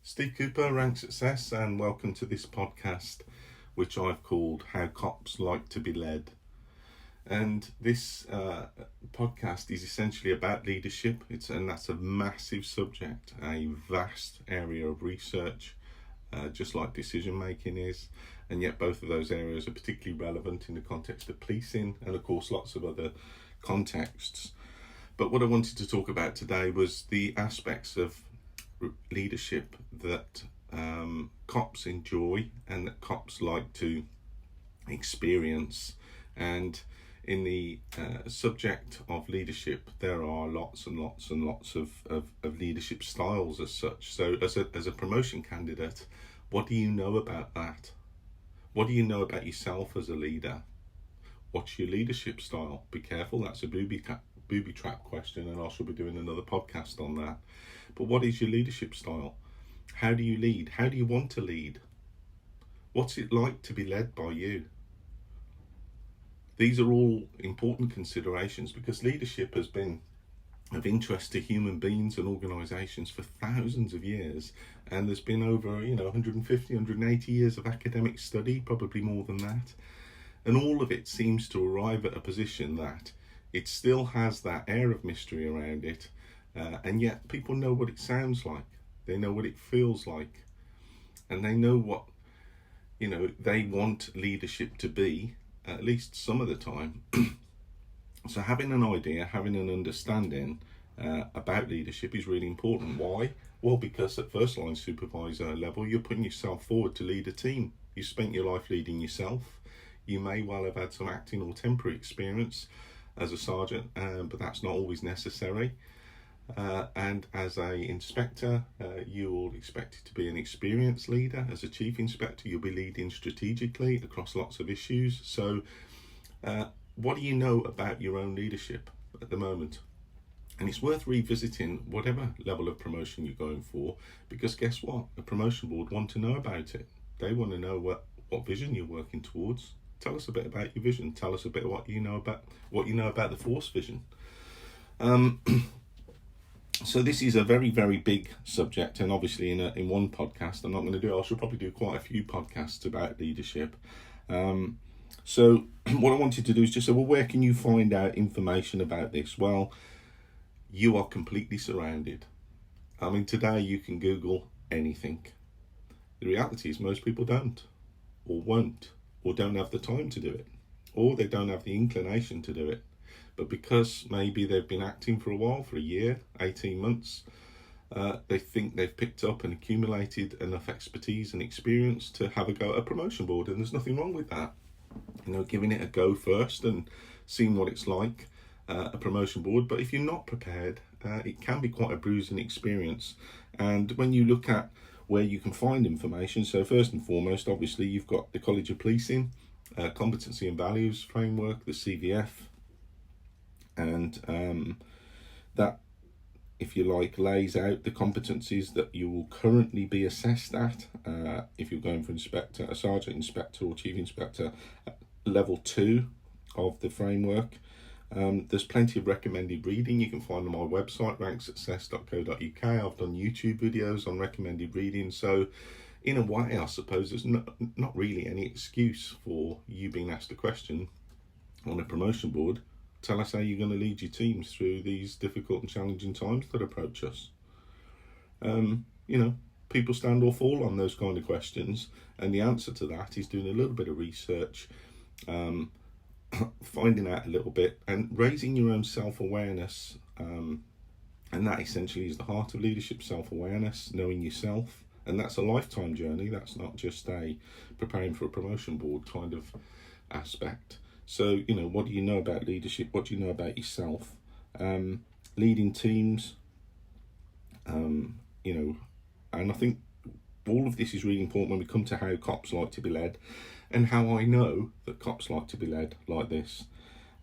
Steve Cooper, Rank Success, and welcome to this podcast, which I've called How Cops Like to Be Led. And this podcast is essentially about leadership. And that's a massive subject, a vast area of research, just like decision making is. And yet both of those areas are particularly relevant in the context of policing and, of course, lots of other contexts. But what I wanted to talk about today was the aspects of leadership that cops enjoy and that cops like to experience. And in the subject of leadership, there are lots and lots and lots of leadership styles as such. So as a promotion candidate, what do you know about that? What do you know about yourself as a leader? What's your leadership style? Be careful, that's a booby trap question, and I shall be doing another podcast on that. But what is your leadership style? How do you lead? How do you want to lead? What's it like to be led by you? These are all important considerations because leadership has been of interest to human beings and organisations for thousands of years, and there's been over 150, 180 years of academic study, probably more than that, and all of it seems to arrive at a position that it still has that air of mystery around it, and yet people know what it sounds like, they know what it feels like, and they know what they want leadership to be, at least some of the time. So having an idea, having an understanding about leadership is really important. Why? Well, because at first line supervisor level, you're putting yourself forward to lead a team. You spent your life leading yourself. You may well have had some acting or temporary experience as a sergeant, but that's not always necessary. And as a inspector, you're all expected to be an experienced leader. As a chief inspector, you'll be leading strategically across lots of issues. So what do you know about your own leadership at the moment? And it's worth revisiting whatever level of promotion you're going for, because guess what? The promotion board want to know about it. They want to know what vision you're working towards. Tell us a bit about your vision. Tell us a bit what you know about the force vision. So this is a very, very big subject, and obviously in one podcast I'm not going to do. I should probably do quite a few podcasts about leadership. So what I wanted to do is just say, well, where can you find out information about this? Well, you are completely surrounded. I mean, today you can Google anything. The reality is most people don't, or won't, or don't have the time to do it, or they don't have the inclination to do it. But because maybe they've been acting for a while, for a year, 18 months, they think they've picked up and accumulated enough expertise and experience to have a go at a promotion board, and there's nothing wrong with that. Giving it a go first and seeing what it's like, a promotion board. But if you're not prepared, it can be quite a bruising experience. And when you look at where you can find information, so first and foremost, obviously, you've got the College of Policing, Competency and Values Framework, the CVF, and that, if you like, lays out the competencies that you will currently be assessed at if you're going for inspector, a sergeant inspector or chief inspector, level 2 of the framework. There's plenty of recommended reading. You can find on my website, ranksuccess.co.uk. I've done YouTube videos on recommended reading. So in a way, I suppose there's not really any excuse for you being asked a question on a promotion board. Tell us how you're going to lead your teams through these difficult and challenging times that approach us. People stand or fall on those kind of questions, and the answer to that is doing a little bit of research, finding out a little bit, and raising your own self-awareness. And that essentially is the heart of leadership: self-awareness, knowing yourself. And that's a lifetime journey. That's not just a preparing for a promotion board kind of aspect. So, what do you know about leadership? What do you know about yourself? Leading teams, and I think all of this is really important when we come to how cops like to be led, and how I know that cops like to be led like this.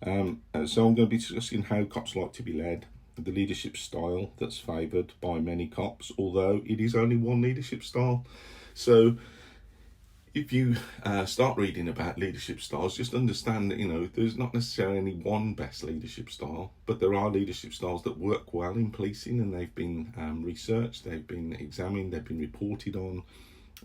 So I'm going to be discussing how cops like to be led, the leadership style that's favoured by many cops, although it is only one leadership style. So if you start reading about leadership styles, just understand that, you know, there's not necessarily any one best leadership style, but there are leadership styles that work well in policing, and they've been researched, they've been examined, they've been reported on.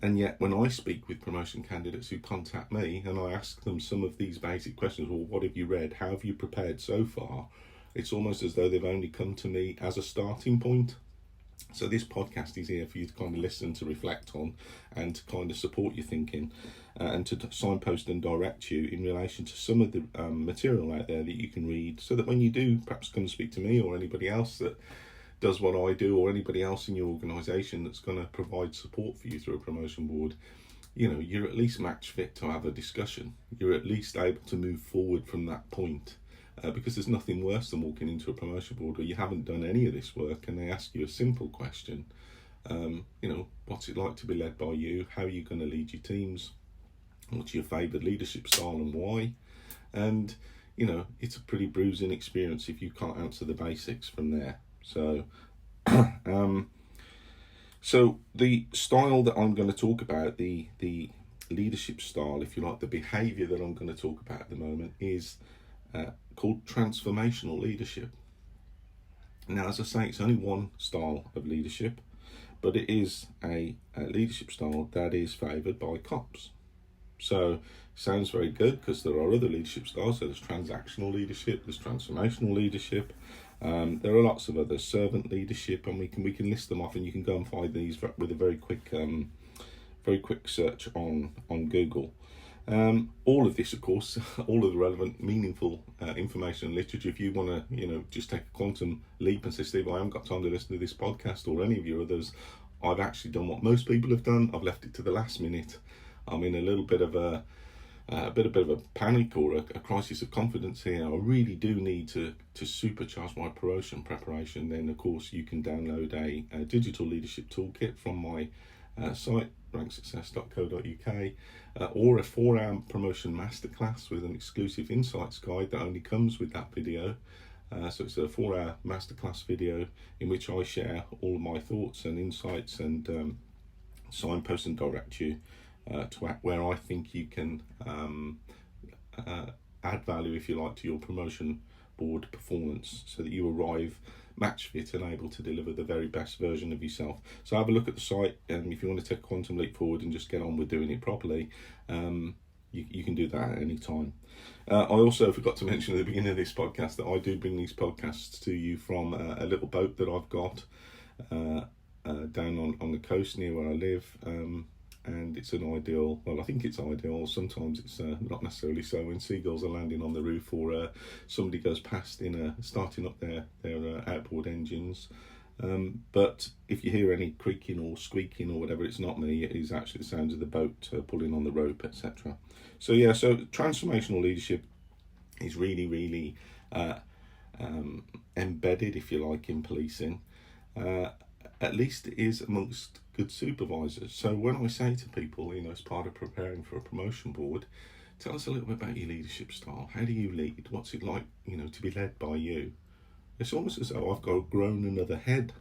And yet when I speak with promotion candidates who contact me and I ask them some of these basic questions, well, what have you read? How have you prepared so far? It's almost as though they've only come to me as a starting point. So this podcast is here for you to kind of listen, to reflect on, and to kind of support your thinking, and to signpost and direct you in relation to some of the material out there that you can read, so that when you do perhaps come and speak to me or anybody else that does what I do, or anybody else in your organisation that's going to provide support for you through a promotion board, you know, you're at least match fit to have a discussion. You're at least able to move forward from that point. Because there's nothing worse than walking into a promotion board where you haven't done any of this work and they ask you a simple question. You know, what's it like to be led by you? How are you going to lead your teams? What's your favoured leadership style and why? And, you know, it's a pretty bruising experience if you can't answer the basics from there. So, so the style that I'm going to talk about, the leadership style, if you like, the behaviour that I'm going to talk about at the moment is called transformational leadership. Now, as I say, it's only one style of leadership, but it is a leadership style that is favoured by cops. So, sounds very good because there are other leadership styles. So there's transactional leadership, there's transformational leadership. There are lots of others, servant leadership, and we can list them off, and you can go and find these with a very quick search on Google. All of this, of course, all of the relevant, meaningful information and literature. If you want to, you know, just take a quantum leap and say, Steve, I haven't got time to listen to this podcast or any of your others, I've actually done what most people have done. I've left it to the last minute. I'm in a little bit of a bit of a panic or a crisis of confidence here. I really do need to supercharge my promotion preparation. Then, of course, you can download a digital leadership toolkit from my site, ranksuccess.co.uk, or a 4-hour promotion masterclass with an exclusive insights guide that only comes with that video. So it's a 4-hour masterclass video in which I share all of my thoughts and insights and signpost and direct you to where I think you can add value, if you like, to your promotion board performance, so that you arrive match fit and able to deliver the very best version of yourself. So have a look at the site, and if you want to take a quantum leap forward and just get on with doing it properly, you can do that at any time. I also forgot to mention at the beginning of this podcast that I do bring these podcasts to you from a little boat that I've got down on the coast near where I live. And it's an ideal, well, I think it's ideal. Sometimes it's not necessarily so when seagulls are landing on the roof, or somebody goes past starting up their outboard engines. But if you hear any creaking or squeaking or whatever, it's not me. It is actually the sounds of the boat pulling on the rope, etc. So yeah, so transformational leadership is really, really embedded, if you like, in policing. At least it is amongst good supervisors. So when I say to people, you know, as part of preparing for a promotion board, tell us a little bit about your leadership style. How do you lead? What's it like, you know, to be led by you? It's almost as though I've got grown another head.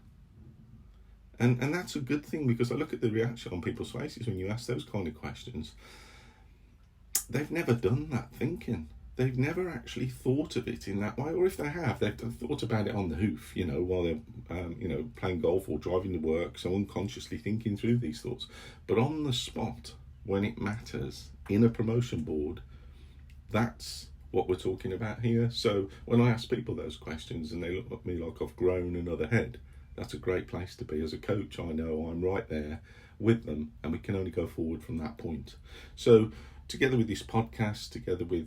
And that's a good thing, because I look at the reaction on people's faces when you ask those kind of questions. They've never done that thinking. They've never actually thought of it in that way, or if they have, they've thought about it on the hoof, you know, while they're, playing golf or driving to work, so unconsciously thinking through these thoughts. But on the spot, when it matters, in a promotion board, that's what we're talking about here. So when I ask people those questions and they look at me like I've grown another head, that's a great place to be. As a coach, I know I'm right there with them, and we can only go forward from that point. So together with this podcast, together with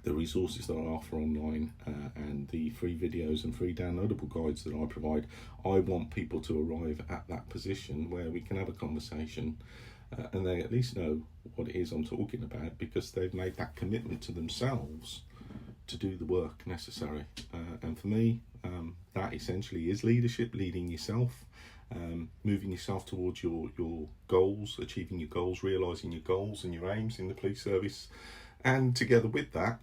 the resources that I offer online and the free videos and free downloadable guides that I provide, I want people to arrive at that position where we can have a conversation and they at least know what it is I'm talking about, because they've made that commitment to themselves to do the work necessary. And for me, that essentially is leadership, leading yourself, moving yourself towards your goals, achieving your goals, realising your goals and your aims in the police service. And together with that,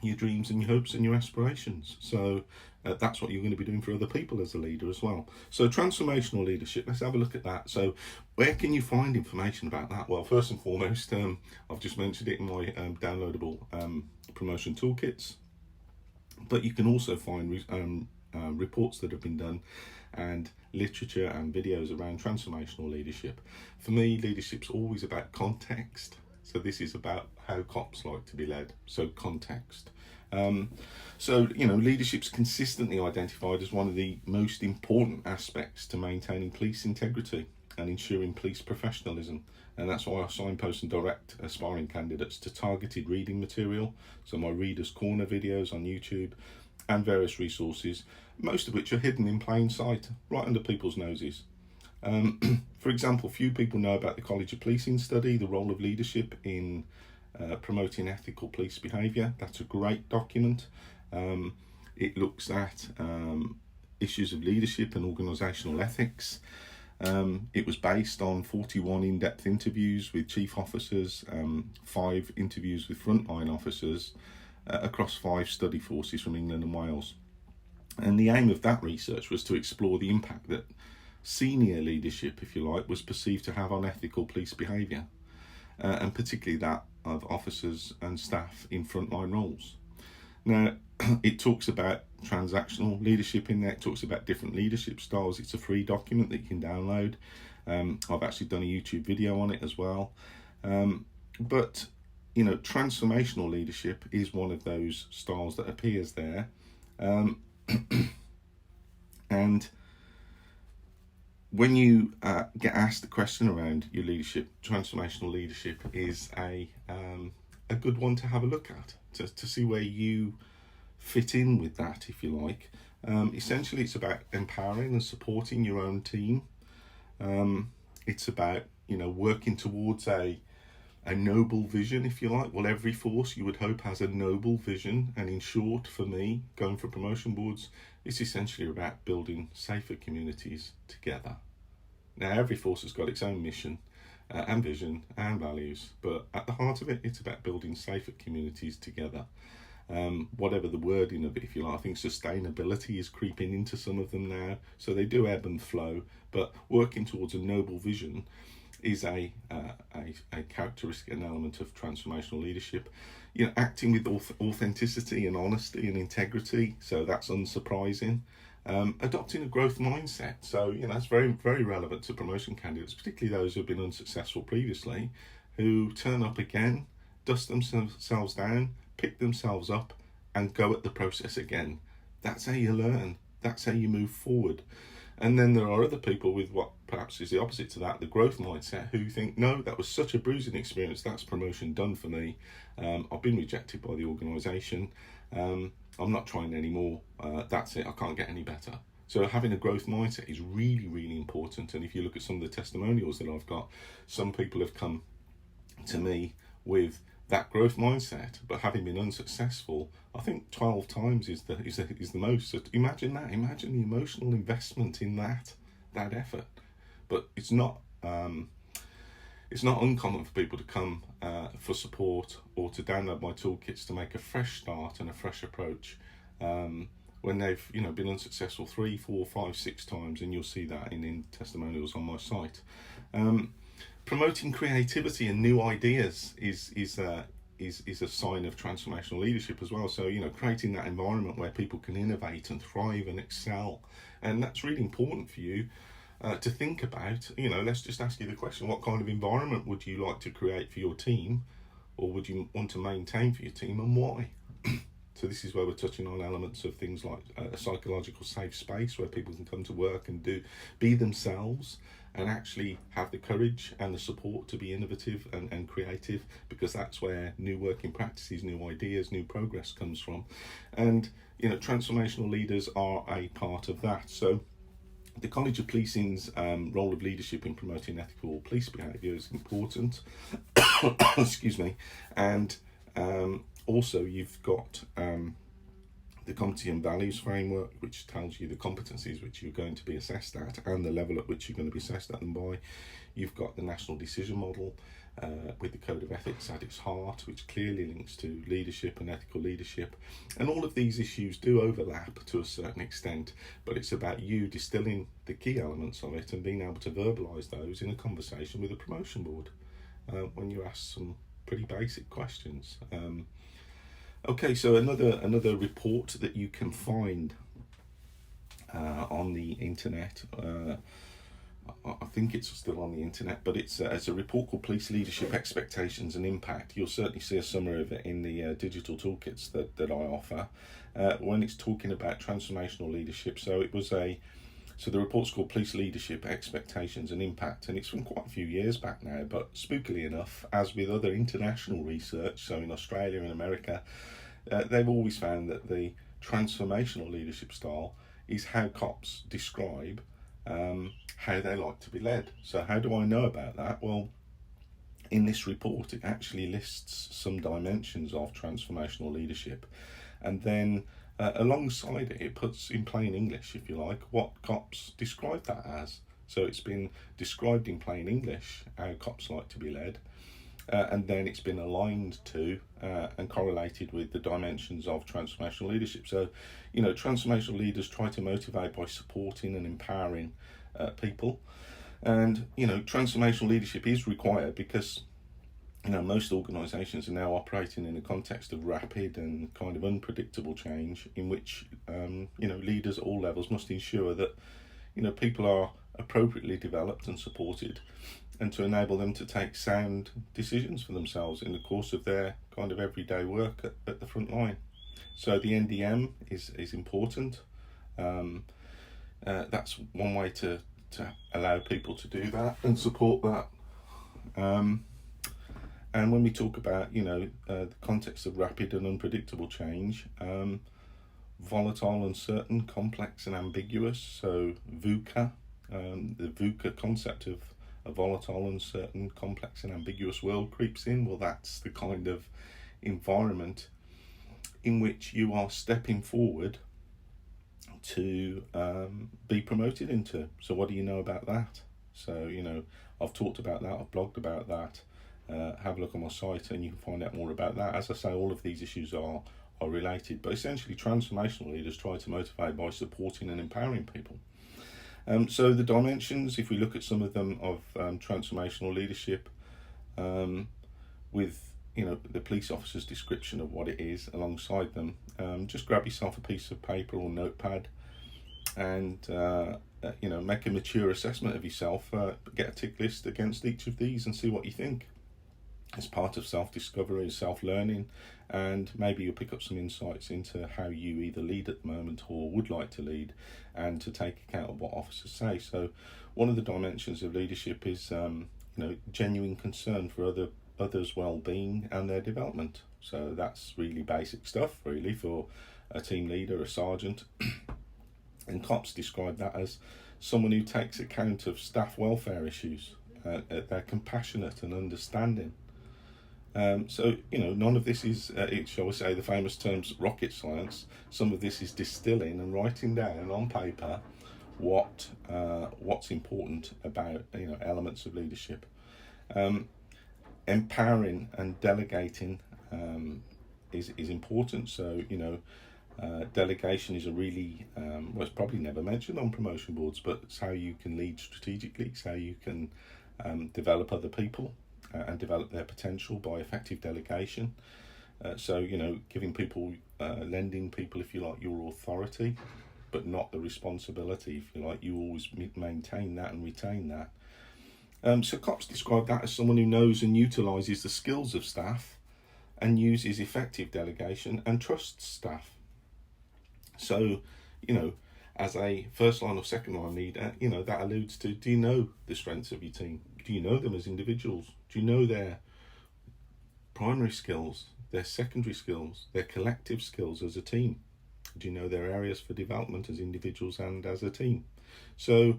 your dreams and your hopes and your aspirations. So that's what you're going to be doing for other people as a leader as well. So transformational leadership, let's have a look at that. So where can you find information about that? Well, first and foremost, I've just mentioned it in my downloadable promotion toolkits, but you can also find reports that have been done and literature and videos around transformational leadership. For me, leadership's always about context. So this is about how cops like to be led. So context. So, leadership's consistently identified as one of the most important aspects to maintaining police integrity and ensuring police professionalism. And that's why I signpost and direct aspiring candidates to targeted reading material. So my Reader's Corner videos on YouTube and various resources, most of which are hidden in plain sight, right under people's noses. For example, few people know about the College of Policing study, the role of leadership in promoting ethical police behaviour. That's a great document. It looks at issues of leadership and organisational ethics. It was based on 41 in-depth interviews with chief officers, 5 interviews with frontline officers across 5 study forces from England and Wales. And the aim of that research was to explore the impact that senior leadership, if you like, was perceived to have on ethical police behaviour, and particularly that of officers and staff in frontline roles. Now, it talks about transactional leadership in there, it talks about different leadership styles. It's a free document that you can download. I've actually done a YouTube video on it as well. But, transformational leadership is one of those styles that appears there. And when you get asked the question around your leadership, transformational leadership is a good one to have a look at, to see where you fit in with that, if you like. Essentially, it's about empowering and supporting your own team. It's about, working towards a noble vision, if you like. Well, every force, you would hope, has a noble vision. And in short, for me, going for promotion boards, it's essentially about building safer communities together. Now, every force has got its own mission and vision and values, but at the heart of it, it's about building safer communities together. Whatever the wording of it, if you like, I think sustainability is creeping into some of them now, so they do ebb and flow, but working towards a noble vision is a characteristic and element of transformational leadership. Acting with authenticity and honesty and integrity, so that's unsurprising. Adopting a growth mindset, so that's very, very relevant to promotion candidates, particularly those who have been unsuccessful previously, who turn up again, dust themselves down, pick themselves up, and go at the process again. That's how you learn. That's how you move forward. And then there are other people with what perhaps is the opposite to that, the growth mindset, who think, no, that was such a bruising experience, that's promotion done for me. I've been rejected by the organisation. I'm not trying anymore. That's it. I can't get any better. So having a growth mindset is really, really important. And if you look at some of the testimonials that I've got, some people have come to me with that growth mindset, but having been unsuccessful, I think 12 times is the most. So imagine that. Imagine the emotional investment in that effort. But it's not uncommon for people to come for support or to download my toolkits to make a fresh start and a fresh approach when they've been unsuccessful 3, 4, 5, 6 times, and you'll see that in testimonials on my site. Promoting creativity and new ideas is a sign of transformational leadership as well. So creating that environment where people can innovate and thrive and excel, and that's really important for you to think about. Let's just ask you the question: what kind of environment would you like to create for your team, or would you want to maintain for your team, and why? So this is where we're touching on elements of things like a psychological safe space where people can come to work and be themselves and actually have the courage and the support to be innovative and creative, because that's where new working practices, new ideas, new progress comes from. And transformational leaders are a part of that. So the College of Policing's role of leadership in promoting ethical police behaviour is important. Excuse me. And also you've got the competency and values framework, which tells you the competencies which you're going to be assessed at and the level at which you're going to be assessed at them by. You've got the national decision model with the code of ethics at its heart, which clearly links to leadership and ethical leadership. And all of these issues do overlap to a certain extent, but it's about you distilling the key elements of it and being able to verbalise those in a conversation with a promotion board when you ask some pretty basic questions. Okay, so another report that you can find on the internet. I think it's still on the internet, but it's a report called Police Leadership Expectations and Impact. You'll certainly see a summary of it in the digital toolkits that I offer when it's talking about transformational leadership. So the report's called Police Leadership Expectations and Impact, and it's from quite a few years back now, but spookily enough, as with other international research, so in Australia and America, they've always found that the transformational leadership style is how cops describe how they like to be led. So how do I know about that? Well, in this report, it actually lists some dimensions of transformational leadership, and then alongside it, it puts in plain English, if you like, what cops describe that as. So it's been described in plain English how cops like to be led, and then it's been aligned to and correlated with the dimensions of transformational leadership. So, transformational leaders try to motivate by supporting and empowering people, and transformational leadership is required because most organisations are now operating in a context of rapid and kind of unpredictable change, in which leaders at all levels must ensure that people are appropriately developed and supported, and to enable them to take sound decisions for themselves in the course of their kind of everyday work at the front line. So the NDM is important. That's one way to allow people to do that and support that. And when we talk about the context of rapid and unpredictable change, volatile, uncertain, complex and ambiguous, so VUCA, the VUCA concept of a volatile, uncertain, complex and ambiguous world creeps in. Well, that's the kind of environment in which you are stepping forward to be promoted into. So what do you know about that? So, I've talked about that, I've blogged about that. Have a look on my site and you can find out more about that. As I say, all of these issues are related, but essentially transformational leaders try to motivate by supporting and empowering people. So the dimensions, if we look at some of them of transformational leadership, with the police officer's description of what it is alongside them, just grab yourself a piece of paper or notepad and make a mature assessment of yourself, get a tick list against each of these and see what you think. As part of self-discovery, self-learning, and maybe you'll pick up some insights into how you either lead at the moment or would like to lead, and to take account of what officers say. So one of the dimensions of leadership is genuine concern for others' well-being and their development. So that's really basic stuff really for a team leader, a sergeant. And cops describe that as someone who takes account of staff welfare issues. They're compassionate and understanding. So none of this is, shall we say, the famous terms rocket science. Some of this is distilling and writing down on paper what's important about elements of leadership. Empowering and delegating is important. So delegation is a really it's probably never mentioned on promotion boards, but it's how you can lead strategically. It's how you can develop other people and develop their potential by effective delegation. So giving people, lending people, if you like, your authority, but not the responsibility, if you like. You always maintain that and retain that. So cops describe that as someone who knows and utilises the skills of staff and uses effective delegation and trusts staff. So, as a first line or second line leader, that alludes to, do you know the strengths of your team? Do you know them as individuals? Do you know their primary skills, their secondary skills, their collective skills as a team? Do you know their areas for development as individuals and as a team? So,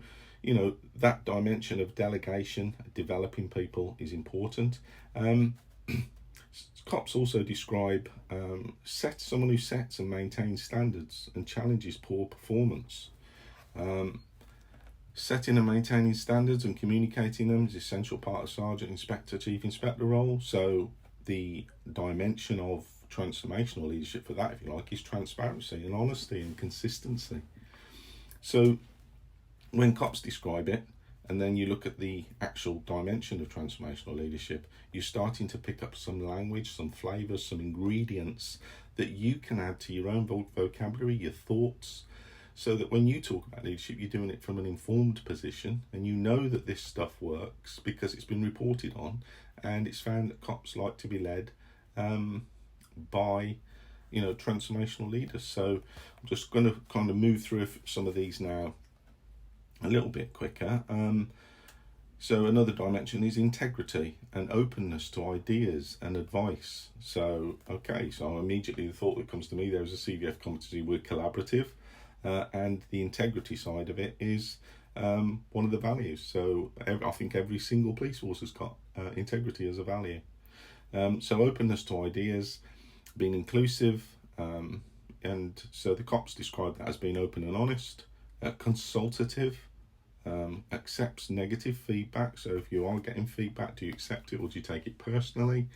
that dimension of delegation, developing people is important. COPs also describe someone who sets and maintains standards and challenges poor performance. Setting and maintaining standards and communicating them is an essential part of Sergeant, Inspector, Chief Inspector role. So the dimension of transformational leadership for that, if you like, is transparency and honesty and consistency. So when COPs describe it, and then you look at the actual dimension of transformational leadership, you're starting to pick up some language, some flavours, some ingredients that you can add to your own vocabulary, your thoughts, so that when you talk about leadership, you're doing it from an informed position, and you know that this stuff works because it's been reported on, and it's found that COPs like to be led by, transformational leaders. So I'm just going to kind of move through some of these now a little bit quicker. So another dimension is integrity and openness to ideas and advice. So immediately the thought that comes to me there is a CVF competency, we're collaborative, and the integrity side of it is one of the values. So I think every single police force has got integrity as a value. So openness to ideas, being inclusive, and so the COPs describe that as being open and honest, consultative, accepts negative feedback. So if you are getting feedback, do you accept it or do you take it personally?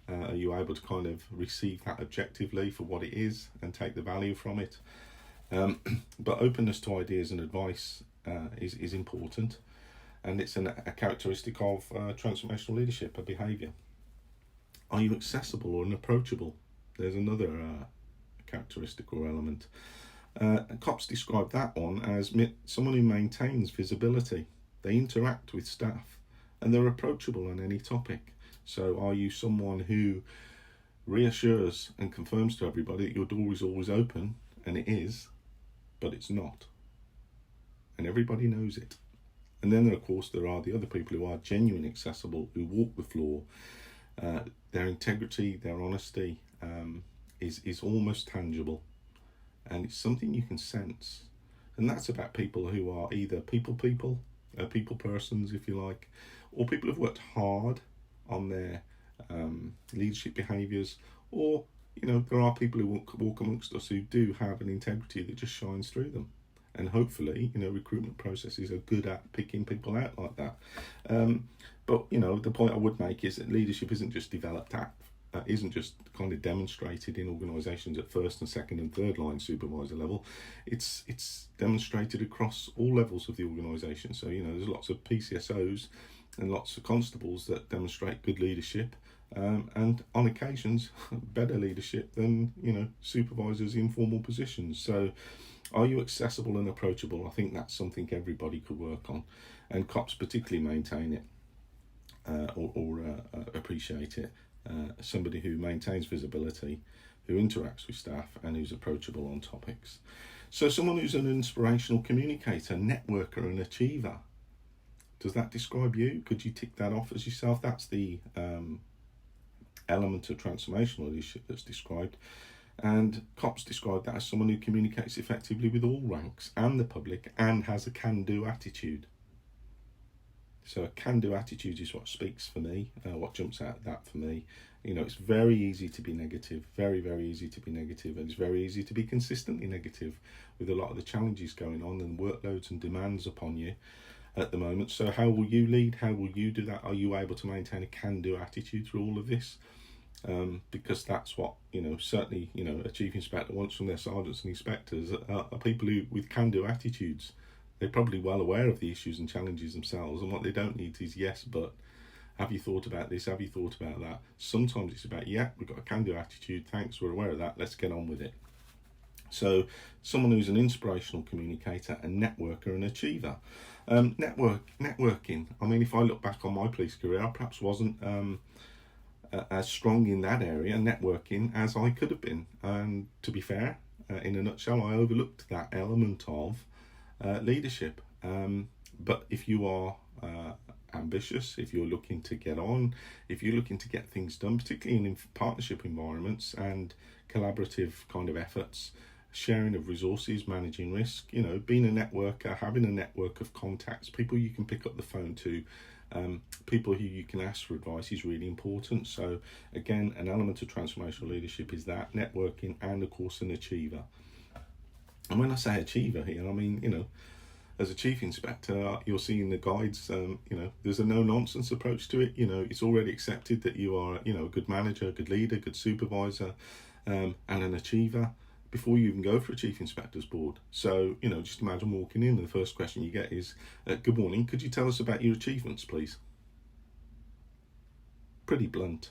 Are you able to kind of receive that objectively for what it is and take the value from it? But openness to ideas and advice is important, and it's a characteristic of transformational leadership, a behaviour. Are you accessible or approachable? There's another characteristic or element. COPs describe that one as someone who maintains visibility. They interact with staff and they're approachable on any topic. So are you someone who reassures and confirms to everybody that your door is always open? And it is, but it's not. And everybody knows it. And then, of course, there are the other people who are genuinely accessible, who walk the floor. Their integrity, their honesty is almost tangible. And it's something you can sense. And that's about people who are either people persons, if you like, or people who've worked hard on their leadership behaviours, or, there are people who walk amongst us who do have an integrity that just shines through them. And hopefully, recruitment processes are good at picking people out like that. But, the point I would make is that leadership isn't just developed at, isn't just kind of demonstrated in organisations at first and second and third line supervisor level. It's demonstrated across all levels of the organisation. So, there's lots of PCSOs and lots of constables that demonstrate good leadership, and on occasions better leadership than supervisors in formal positions. So are you accessible and approachable? I think that's something everybody could work on, and COPs particularly maintain it or appreciate it. Somebody who maintains visibility, who interacts with staff, and who's approachable on topics. So someone who's an inspirational communicator, networker and achiever. Does that describe you? Could you tick that off as yourself? That's the element of transformational leadership that's described. And COPs describe that as someone who communicates effectively with all ranks and the public and has a can-do attitude. So a can-do attitude is what speaks for me, what jumps out at that for me. It's very easy to be negative, very, very easy to be negative, and it's very easy to be consistently negative with a lot of the challenges going on and workloads and demands upon you at the moment. So how will you lead? How will you do that? Are you able to maintain a can-do attitude through all of this? Because that's what, certainly, a chief inspector wants from their sergeants and inspectors are people who, with can-do attitudes. They're probably well aware of the issues and challenges themselves, and what they don't need is yes, but have you thought about this? Have you thought about that? Sometimes it's about, yeah, we've got a can-do attitude, thanks, we're aware of that, let's get on with it. So someone who's an inspirational communicator, a networker and achiever. Networking, I mean, if I look back on my police career, I perhaps wasn't as strong in that area, networking, as I could have been. And to be fair, in a nutshell, I overlooked that element of leadership. But if you are ambitious, if you're looking to get on, if you're looking to get things done, particularly in partnership environments and collaborative kind of efforts, sharing of resources, managing risk, being a networker, having a network of contacts, people you can pick up the phone to, people who you can ask for advice is really important. So again, an element of transformational leadership is that networking, and of course an achiever. And when I say achiever here, I mean, as a chief inspector, you'll see in the guides, there's a no-nonsense approach to it. It's already accepted that you are, a good manager, a good leader, good supervisor, and an achiever before you even go for a chief inspector's board. So, just imagine walking in and the first question you get is, good morning, could you tell us about your achievements, please? Pretty blunt,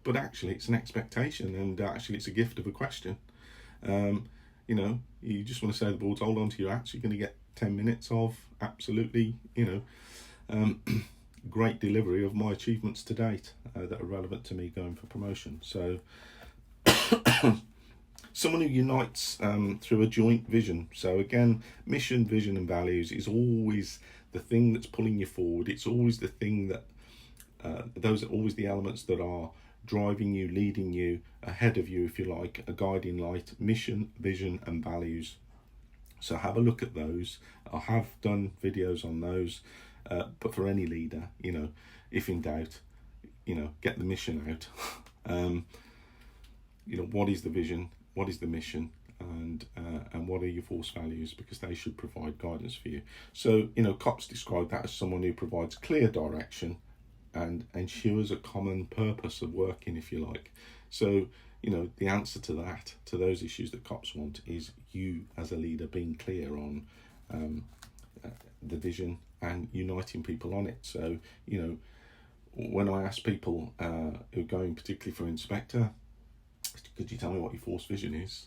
but actually it's an expectation, and actually it's a gift of a question. You just want to say to the board, hold on to your hats, you're going to get 10 minutes of absolutely, great delivery of my achievements to date that are relevant to me going for promotion. So someone who unites through a joint vision. So again, mission, vision and values is always the thing that's pulling you forward. It's always the thing that, those are always the elements that are driving you, leading you, ahead of you, if you like, a guiding light. Mission, vision and values. So have a look at those. I have done videos on those, but for any leader, if in doubt, get the mission out. What is the vision? What is the mission? And what are your force values? Because they should provide guidance for you. So, COPS described that as someone who provides clear direction and ensures a common purpose of working, if you like. So, the answer to that, to those issues that COPS want, is you as a leader being clear on the vision and uniting people on it. So, when I ask people who are going particularly for inspector, could you tell me what your force vision is?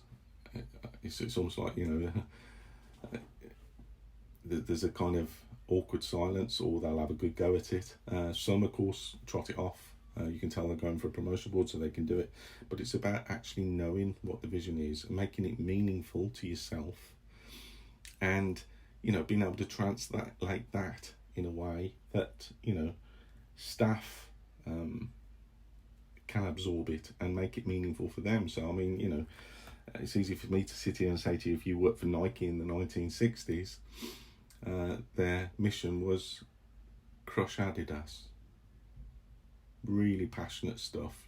It's almost like, there's a kind of awkward silence, or they'll have a good go at it. Some, of course, trot it off. You can tell they're going for a promotion board so they can do it. But it's about actually knowing what the vision is and making it meaningful to yourself, and, being able to translate that in a way that, staff can absorb it and make it meaningful for them. So, I mean, it's easy for me to sit here and say to you, if you worked for Nike in the 1960s, their mission was crush Adidas. Really passionate stuff,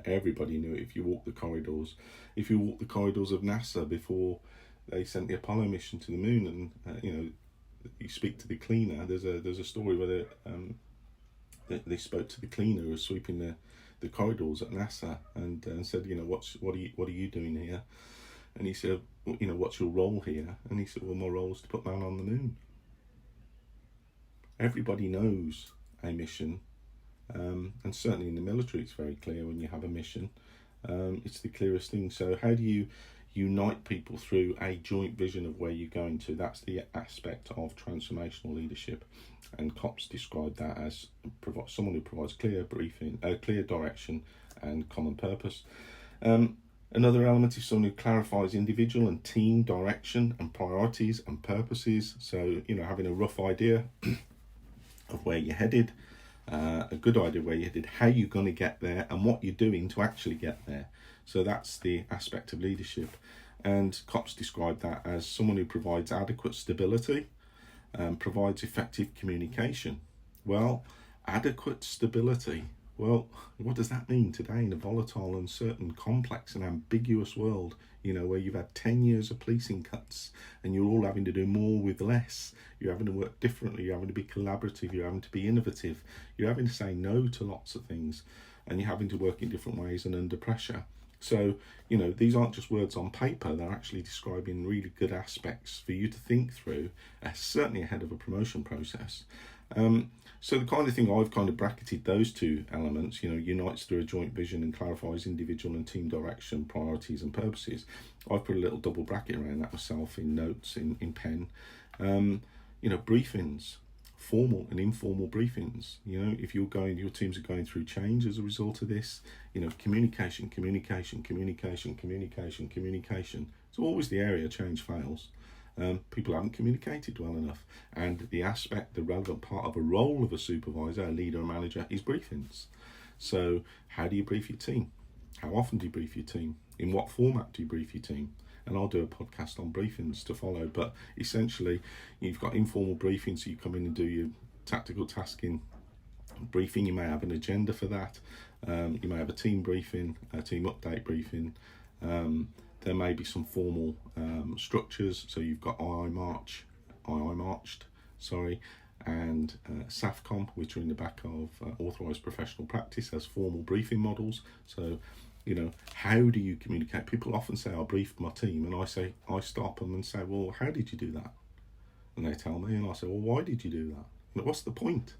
everybody knew it. If you walk the corridors of NASA before they sent the Apollo mission to the moon, and you speak to the cleaner, there's a story where they spoke to the cleaner who was sweeping the corridors at NASA, and said, what are you doing here? And he said, what's your role here? And he said, well, my role is to put man on the moon. Everybody knows a mission, and certainly in the military it's very clear when you have a mission. It's the clearest thing. So how do you unite people through a joint vision of where you're going to? That's the aspect of transformational leadership, and COPS described that as someone who provides clear direction and common purpose. Another element is someone who clarifies individual and team direction and priorities and purposes. So, having a rough idea of where you're headed, a good idea of where you're headed, how you're going to get there, and what you're doing to actually get there. So that's the aspect of leadership. And COPS described that as someone who provides adequate stability, provides effective communication. Well, adequate stability. Well, what does that mean today in a volatile, uncertain, complex and ambiguous world, where you've had 10 years of policing cuts and you're all having to do more with less? You're having to work differently, you're having to be collaborative, you're having to be innovative, you're having to say no to lots of things, and you're having to work in different ways and under pressure. So, these aren't just words on paper, they're actually describing really good aspects for you to think through, certainly ahead of a promotion process. So the kind of thing I've kind of bracketed those two elements, unites through a joint vision and clarifies individual and team direction, priorities and purposes. I've put a little double bracket around that myself in notes, in pen. Briefings, formal and informal briefings. If your teams are going through change as a result of this, communication. It's always the area change fails. People haven't communicated well enough, and the relevant part of a role of a supervisor, a leader, a manager is briefings. So how do you brief your team? How often do you brief your team? In what format do you brief your team? and I'll do a podcast on briefings to follow. But essentially, you've got informal briefings, so you come in and do your tactical tasking briefing. You may have an agenda for that. You may have a team briefing, a team update briefing. There may be some formal structures, so you've got II marched, and SAFCOM, which are in the back of authorised professional practice as formal briefing models. So, how do you communicate? People often say, I briefed my team, and I stop them and say, well, how did you do that? And they tell me, and I say, well, why did you do that? What's the point?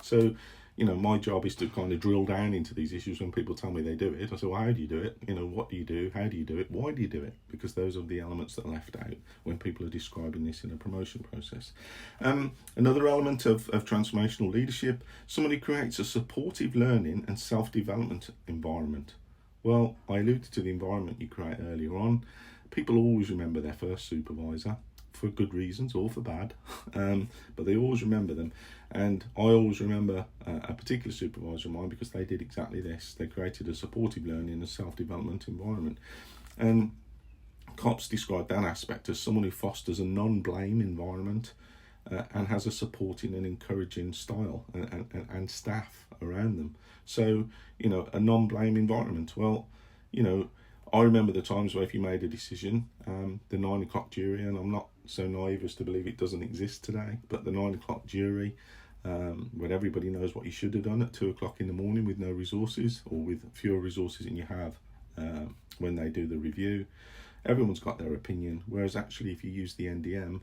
So, my job is to kind of drill down into these issues when people tell me they do it. I say, well, how do you do it? What do you do? How do you do it? Why do you do it? Because those are the elements that are left out when people are describing this in a promotion process. Another element of transformational leadership, somebody creates a supportive learning and self-development environment. Well, I alluded to the environment you create earlier on. People always remember their first supervisor, for good reasons or for bad, but they always remember them. And I always remember a particular supervisor of mine because they did exactly this. They created a supportive learning and self-development environment. And COPS described that aspect as someone who fosters a non-blame environment and has a supporting and encouraging style and staff around them. So, a non-blame environment. Well, I remember the times where if you made a decision, the 9 o'clock jury, and I'm not so naive as to believe it doesn't exist today, but the 9 o'clock jury, when everybody knows what you should have done at 2 o'clock in the morning with no resources or with fewer resources than you have when they do the review, everyone's got their opinion. Whereas actually if you use the NDM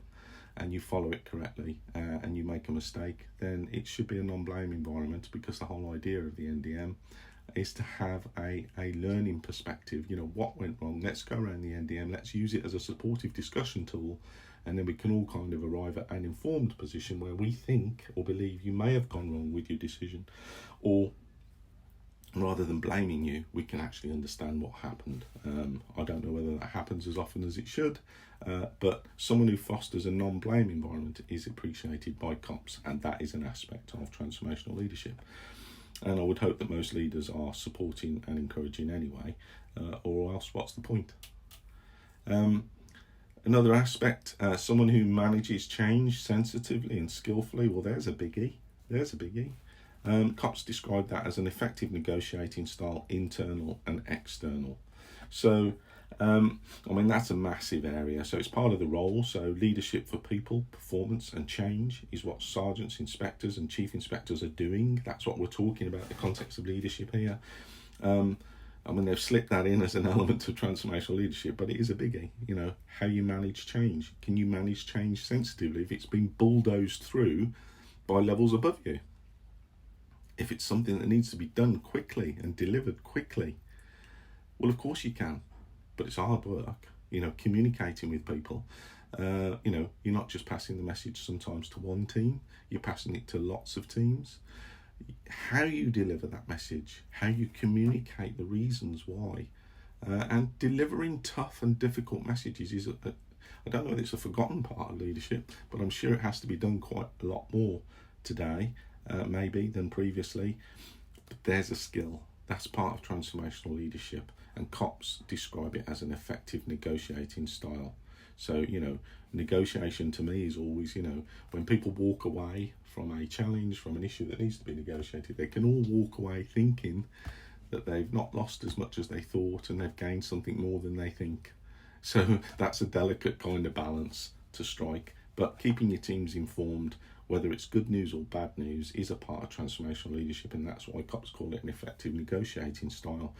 and you follow it correctly and you make a mistake, then it should be a non-blame environment, because the whole idea of the NDM is to have a learning perspective. What went wrong? Let's go around the NDM, let's use it as a supportive discussion tool, and then we can all kind of arrive at an informed position where we think or believe you may have gone wrong with your decision, or rather than blaming you, we can actually understand what happened. I don't know whether that happens as often as it should, but someone who fosters a non-blame environment is appreciated by COPS, and that is an aspect of transformational leadership. And I would hope that most leaders are supporting and encouraging anyway, or else what's the point? Another aspect, someone who manages change sensitively and skillfully. Well, there's a biggie. COPS described that as an effective negotiating style, internal and external. So, that's a massive area. So it's part of the role. So leadership for people, performance and change is what sergeants, inspectors and chief inspectors are doing. That's what we're talking about, the context of leadership here. They've slipped that in as an element of transformational leadership, but it is a biggie. How you manage change. Can you manage change sensitively if it's been bulldozed through by levels above you? If it's something that needs to be done quickly and delivered quickly, well, of course you can, but it's hard work, communicating with people. You're not just passing the message sometimes to one team, you're passing it to lots of teams. How you deliver that message, how you communicate the reasons why, and delivering tough and difficult messages is, I don't know if it's a forgotten part of leadership, but I'm sure it has to be done quite a lot more today, maybe than previously. But there's a skill. That's part of transformational leadership, and COPS describe it as an effective negotiating style. So, negotiation to me is always, when people walk away from a challenge, from an issue that needs to be negotiated, they can all walk away thinking that they've not lost as much as they thought and they've gained something more than they think. So that's a delicate kind of balance to strike. But keeping your teams informed, whether it's good news or bad news, is a part of transformational leadership, and that's why COPS call it an effective negotiating style.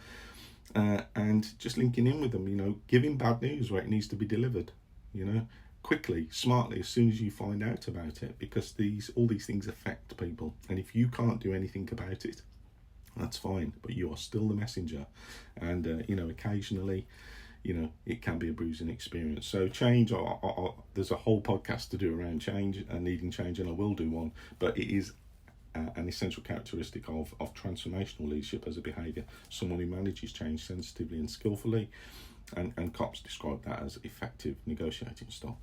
And just linking in with them, giving bad news where it needs to be delivered, quickly, smartly, as soon as you find out about it, because all these things affect people. And if you can't do anything about it, that's fine, but you are still the messenger. And, occasionally, it can be a bruising experience. So change, there's a whole podcast to do around change and needing change, and I will do one, but it is an essential characteristic of transformational leadership as a behaviour, someone who manages change sensitively and skillfully, and COPS describe that as effective negotiating style.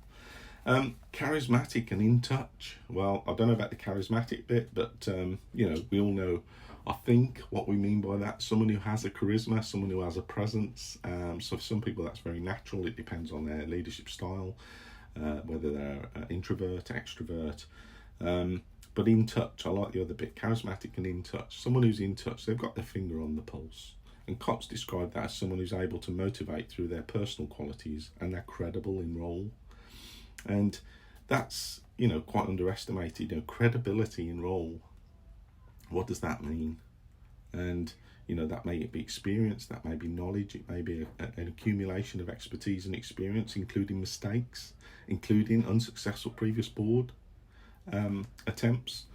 Charismatic and in touch. Well, I don't know about the charismatic bit, but we all know, I think, what we mean by that. Someone who has a charisma, someone who has a presence. So for some people that's very natural. It depends on their leadership style, whether they're introvert, extrovert. But in touch, I like the other bit, charismatic and in touch. Someone who's in touch, they've got their finger on the pulse. And Cops described that as someone who's able to motivate through their personal qualities and they're credible in role. And that's, quite underestimated. Credibility in role. What does that mean? And, that may be experience, that may be knowledge, it may be an accumulation of expertise and experience, including mistakes, including unsuccessful previous board attempts.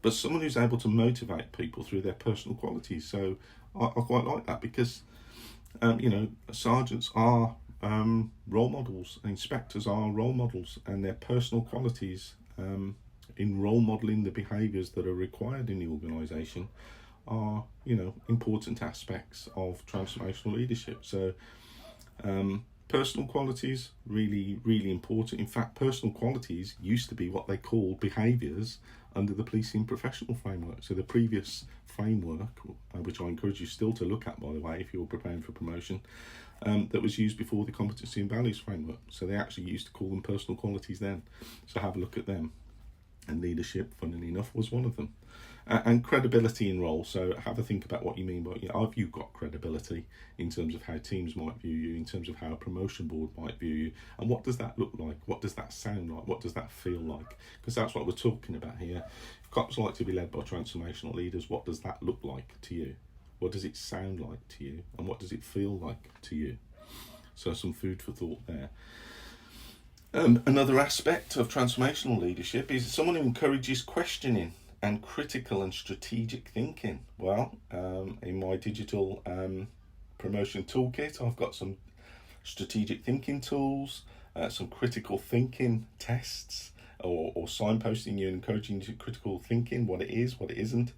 But someone who's able to motivate people through their personal qualities. So I quite like that because, sergeants are role models, inspectors are role models, and their personal qualities in role modelling the behaviours that are required in the organisation are, important aspects of transformational leadership. So personal qualities, really, really important. In fact, personal qualities used to be what they called behaviours under the policing professional framework. So the previous framework, which I encourage you still to look at, by the way, if you're preparing for promotion, that was used before the competency and values framework. So they actually used to call them personal qualities then. So have a look at them. And leadership, funnily enough, was one of them. And credibility in role. So have a think about what you mean by, have you got credibility in terms of how teams might view you, in terms of how a promotion board might view you, and what does that look like? What does that sound like? What does that feel like? Because that's what we're talking about here. If Cops like to be led by transformational leaders, what does that look like to you? What does it sound like to you? And what does it feel like to you? So some food for thought there. Another aspect of transformational leadership is someone who encourages questioning and critical and strategic thinking. Well, in my digital promotion toolkit, I've got some strategic thinking tools, some critical thinking tests, or signposting you, encouraging you to critical thinking, what it is, what it isn't.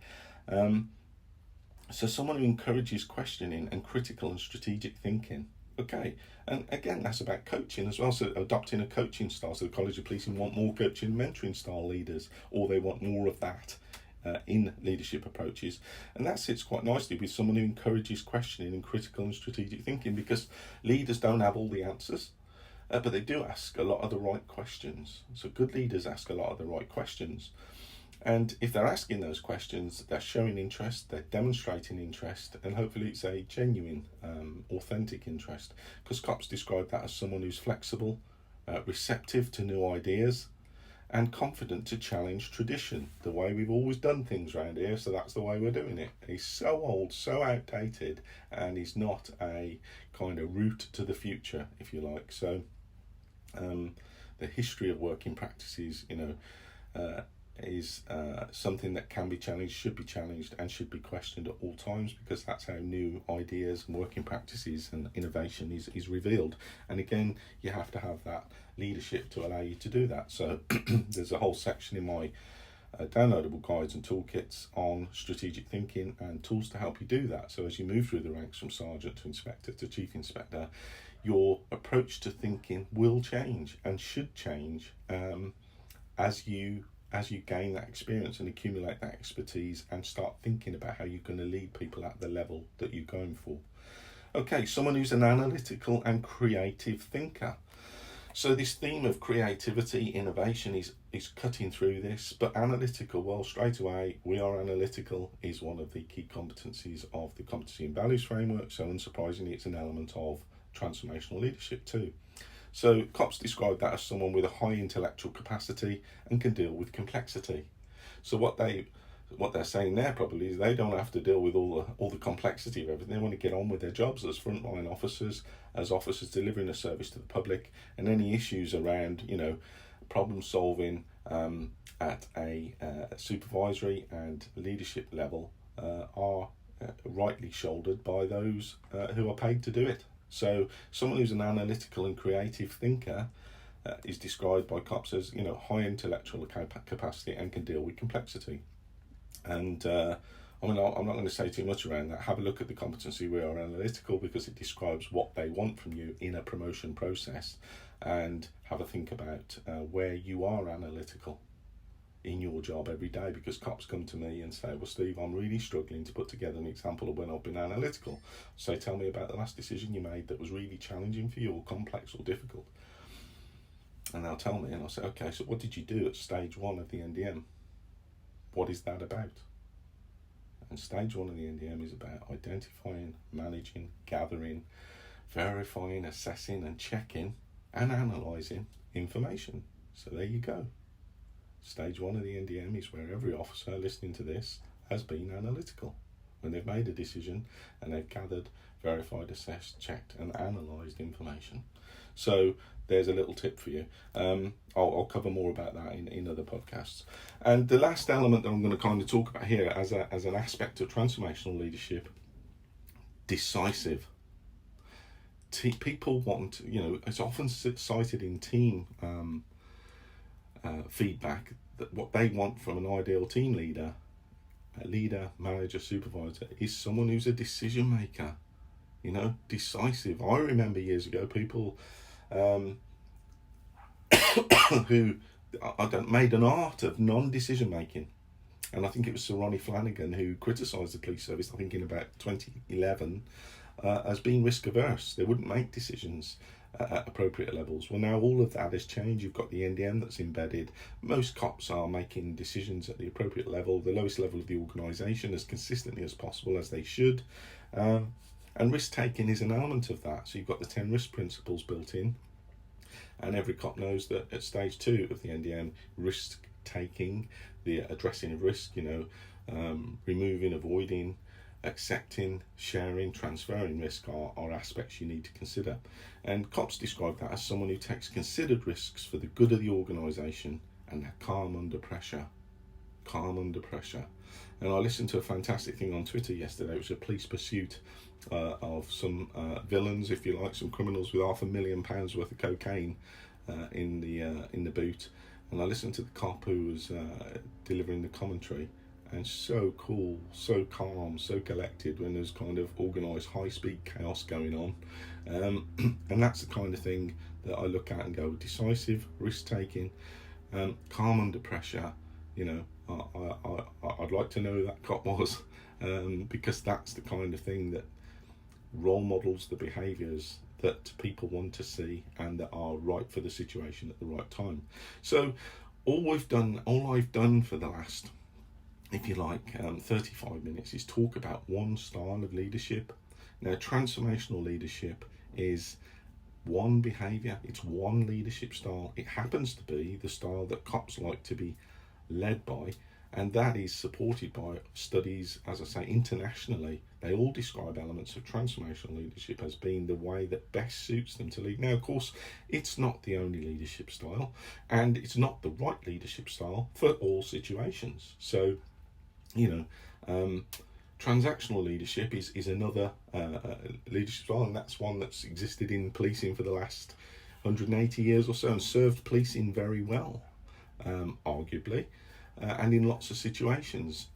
So someone who encourages questioning and critical and strategic thinking. Okay, and again, that's about coaching as well. So adopting a coaching style. So the College of Policing want more coaching, mentoring style leaders, or they want more of that in leadership approaches. And that sits quite nicely with someone who encourages questioning and critical and strategic thinking, because leaders don't have all the answers, but they do ask a lot of the right questions. So good leaders ask a lot of the right questions. And if they're asking those questions, they're showing interest, they're demonstrating interest, and hopefully it's a genuine, authentic interest. Because Cops describe that as someone who's flexible, receptive to new ideas, and confident to challenge tradition, the way we've always done things around here, so that's the way we're doing it. He's so old, so outdated, and he's not a kind of route to the future, if you like. So the history of working practices, is something that can be challenged, should be challenged, and should be questioned at all times, because that's how new ideas and working practices and innovation is revealed. And again, you have to have that leadership to allow you to do that. So there's a whole section in my downloadable guides and toolkits on strategic thinking and tools to help you do that. So as you move through the ranks from sergeant to inspector to chief inspector, your approach to thinking will change and should change as you gain that experience and accumulate that expertise and start thinking about how you're going to lead people at the level that you're going for. Okay, someone who's an analytical and creative thinker. So this theme of creativity, innovation is cutting through this, but analytical, well, straight away, we are analytical is one of the key competencies of the Competency and Values Framework, so unsurprisingly, it's an element of transformational leadership too. So Cops describe that as someone with a high intellectual capacity and can deal with complexity. So what they're saying there probably is they don't have to deal with all the complexity of everything. They want to get on with their jobs as frontline officers, as officers delivering a service to the public, and any issues around problem solving at a supervisory and leadership level are rightly shouldered by those who are paid to do it. So someone who's an analytical and creative thinker is described by Cops as, high intellectual capacity and can deal with complexity. And I'm not going to say too much around that. Have a look at the competency we are analytical, because it describes what they want from you in a promotion process. and have a think about where you are analytical in your job every day, because cops come to me and say, well, Steve, I'm really struggling to put together an example of when I've been analytical. So tell me about the last decision you made that was really challenging for you, or complex or difficult. And they'll tell me, and I'll say, okay, so what did you do at stage 1 of the NDM? What is that about? And stage 1 of the NDM is about identifying, managing, gathering, verifying, assessing and checking and analysing information. So there you go. Stage 1 of the NDM is where every officer listening to this has been analytical, when they've made a decision and they've gathered, verified, assessed, checked and analysed information. So there's a little tip for you. I'll cover more about that in other podcasts. And the last element that I'm going to kind of talk about here as an aspect of transformational leadership, decisive. People want, it's often cited in team feedback that what they want from an ideal team leader, a leader, manager, supervisor, is someone who's a decision maker, decisive. I remember years ago people who made an art of non-decision making, and I think it was Sir Ronnie Flanagan who criticised the police service, I think in about 2011, as being risk averse. They wouldn't make decisions at appropriate levels. Well, now all of that has changed. You've got the NDM that's embedded. Most cops are making decisions at the appropriate level, the lowest level of the organisation, as consistently as possible, as they should. And risk-taking is an element of that. So you've got the 10 risk principles built in, and every cop knows that at stage 2 of the NDM, risk-taking, the addressing of risk, removing, avoiding, accepting, sharing, transferring risk are aspects you need to consider. And cops describe that as someone who takes considered risks for the good of the organisation and they're calm under pressure. And I listened to a fantastic thing on Twitter yesterday. It was a police pursuit of some villains, if you like, some criminals with £500,000 worth of cocaine in the boot. And I listened to the cop who was delivering the commentary, and so cool, so calm, so collected when there's kind of organised high-speed chaos going on. And that's the kind of thing that I look at and go, decisive, risk-taking, calm under pressure. I'd like to know who that cop was, because that's the kind of thing that role models the behaviours that people want to see and that are right for the situation at the right time. So all I've done for the last, if you like, 35 minutes is talk about one style of leadership. Now, transformational leadership is one behaviour, it's one leadership style. It happens to be the style that cops like to be led by, and that is supported by studies, as I say, internationally. They all describe elements of transformational leadership as being the way that best suits them to lead. Now, of course, it's not the only leadership style, and it's not the right leadership style for all situations. So, transactional leadership is another leadership style, and that's one that's existed in policing for the last 180 years or so and served policing very well, arguably, and in lots of situations.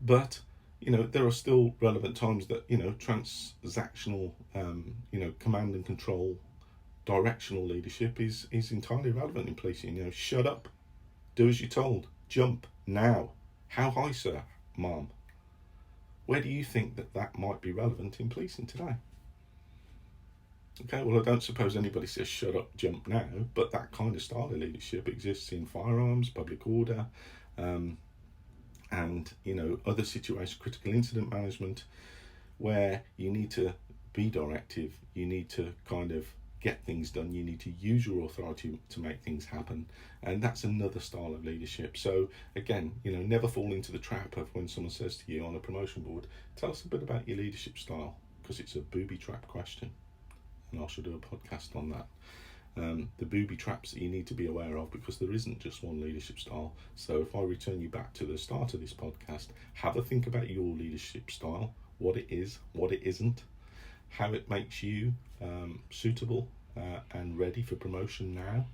But there are still relevant times that transactional command and control directional leadership is entirely relevant in policing. Shut up, do as you're told, jump now. How high, sir, ma'am? Where do you think that might be relevant in policing today? Okay, well, I don't suppose anybody says shut up, jump now, but that kind of style of leadership exists in firearms, public order, and other situations, critical incident management, where you need to be directive, you need to kind of get things done, you need to use your authority to make things happen, and that's another style of leadership. So again, never fall into the trap of when someone says to you on a promotion board, tell us a bit about your leadership style, because it's a booby trap question, and I shall do a podcast on that. The booby traps that you need to be aware of, because there isn't just one leadership style. So if I return you back to the start of this podcast, have a think about your leadership style, what it is, what it isn't, how it makes you suitable and ready for promotion now.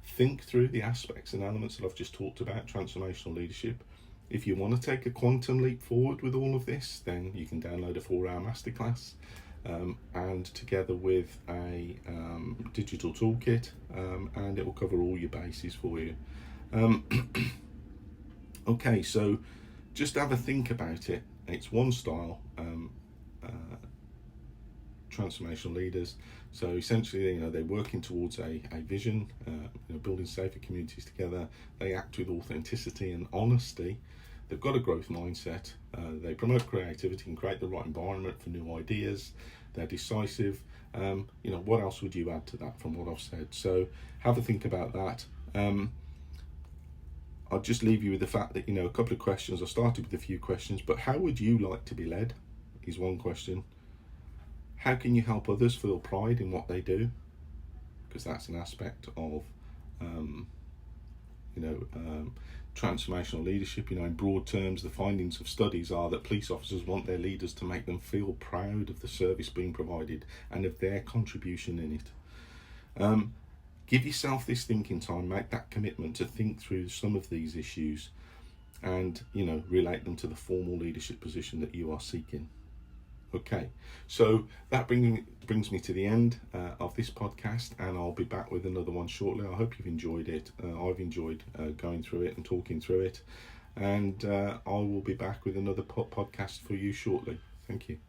Think through the aspects and elements that I've just talked about, transformational leadership. If you want to take a quantum leap forward with all of this, then you can download a 4-hour masterclass. and together with a digital toolkit, and it will cover all your bases for you. Okay, so just have a think about it. It's one style, transformational leaders. So essentially, they're working towards a vision, building safer communities together. They act with authenticity and honesty. They've got a growth mindset. They promote creativity and create the right environment for new ideas. They're decisive. What else would you add to that from what I've said? So have a think about that. I'll just leave you with the fact that, a couple of questions. I started with a few questions, but how would you like to be led is one question. How can you help others feel pride in what they do? Because that's an aspect of, transformational leadership. In broad terms, the findings of studies are that police officers want their leaders to make them feel proud of the service being provided and of their contribution in it. Give yourself this thinking time, make that commitment to think through some of these issues and, relate them to the formal leadership position that you are seeking. Okay, so that brings me to the end of this podcast, and I'll be back with another one shortly. I hope you've enjoyed it. I've enjoyed going through it and talking through it, and I will be back with another podcast for you shortly. Thank you.